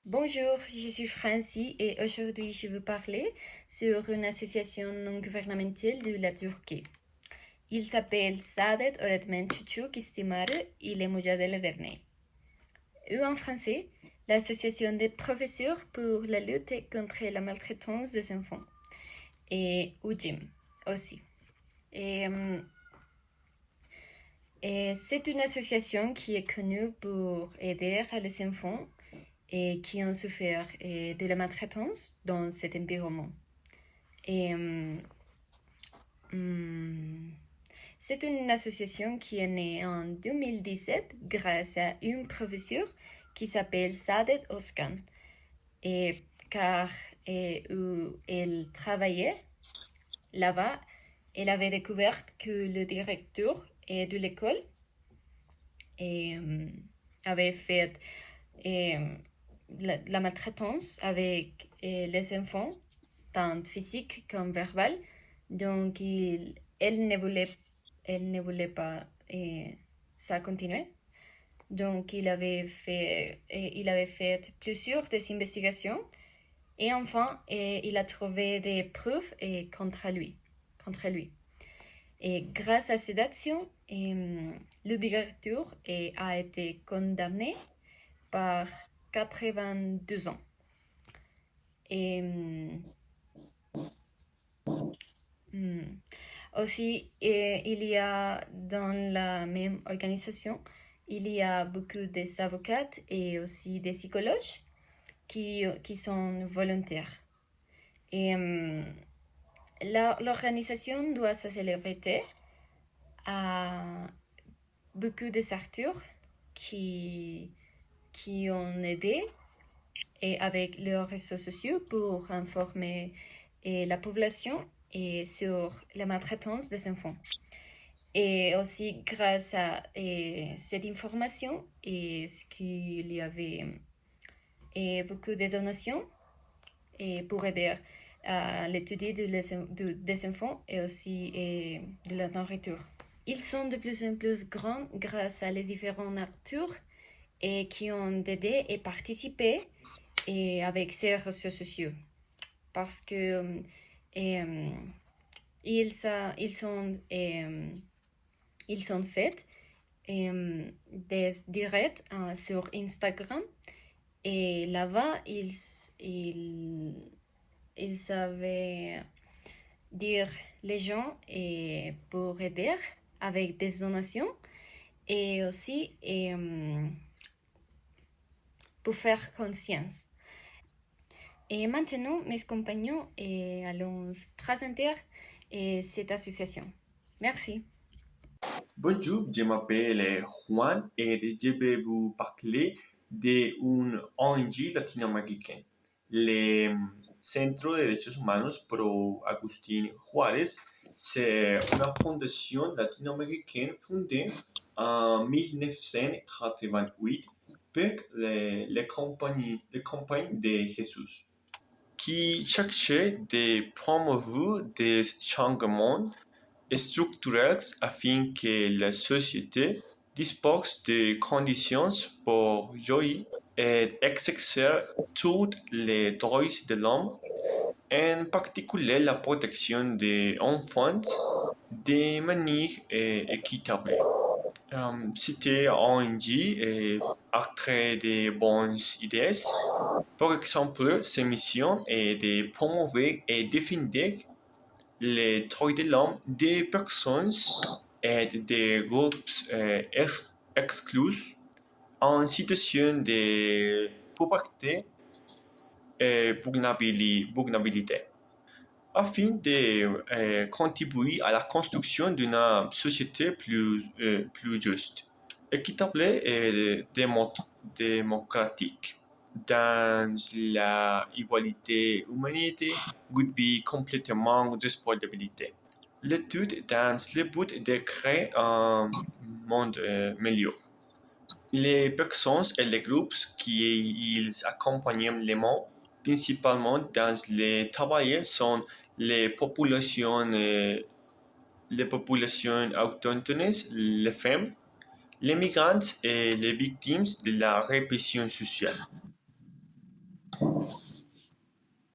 Bonjour, je suis Francie et aujourd'hui je veux parler sur une association non gouvernementale de la Turquie. Il s'appelle Saadet Öğretmen Çocuk İstismarı ile Mücadele Derneği. Ou en français, l'Association des professeurs pour la lutte contre la maltraitance des enfants. Et UJIM aussi. Et, euh, et c'est une association qui est connue pour aider les enfants et qui ont souffert de la maltraitance dans cet environnement. Et, c'est une association qui est née en 2017 grâce à une professeure qui s'appelle Saadet Özkan. Et car où elle travaillait là-bas, elle avait découvert que le directeur de l'école avait fait la maltraitance avec les enfants, tant physique comme verbal. Donc, elle ne voulait pas ça continuer. Donc, il avait fait plusieurs des investigations et enfin, il a trouvé des preuves contre lui. Et grâce à cette action, le directeur a été condamné par 82 ans. Et aussi, il y a dans la même organisation, il y a beaucoup d'avocats et aussi des psychologues qui sont volontaires. Et l'organisation doit sa célébrité à beaucoup de acteurs qui ont aidé et avec leurs réseaux sociaux pour informer la population sur la maltraitance des enfants. Et aussi grâce à cette information ce qu'il y avait beaucoup de donations pour aider à l'étude des enfants et aussi de la nourriture. Ils sont de plus en plus grands grâce à les différents acteurs qui ont aidé et participé avec ces réseaux sociaux. Parce que ils sont faits des directs sur Instagram et là-bas ils savaient dire les gens pour aider avec des donations et aussi pour faire conscience. Et maintenant, mes compagnons allons présenter cette association. Merci. Bonjour, je m'appelle Juan et je vais vous parler d'une ONG latinoaméricaine, le Centro de Derechos Humanos Pro Agustín Juárez. C'est une fondation latino-américaine fondée en 1988 par les campagnes de Jésus, qui cherchait de promouvoir des changements structurels afin que la société dispose de conditions pour jouir et exercer tous les droits de l'homme, en particulier la protection des enfants, de manière équitable. C'était ONG après de bonnes idées. Par exemple, sa mission est de promouvoir et défendre les droits de l'homme des personnes et des groupes exclus en situation de pauvreté et vulnérabilité, afin de contribuer à la construction d'une société plus juste, équitable et démocratique. Dans la égalité humanité, would be complètement responsabilité. L'étude dans le but de créer un monde meilleur. Les personnes et les groupes qui ils accompagnent les mots, principalement dans les travail, sont les populations autochtones, les femmes, les migrants et les victimes de la répression sociale.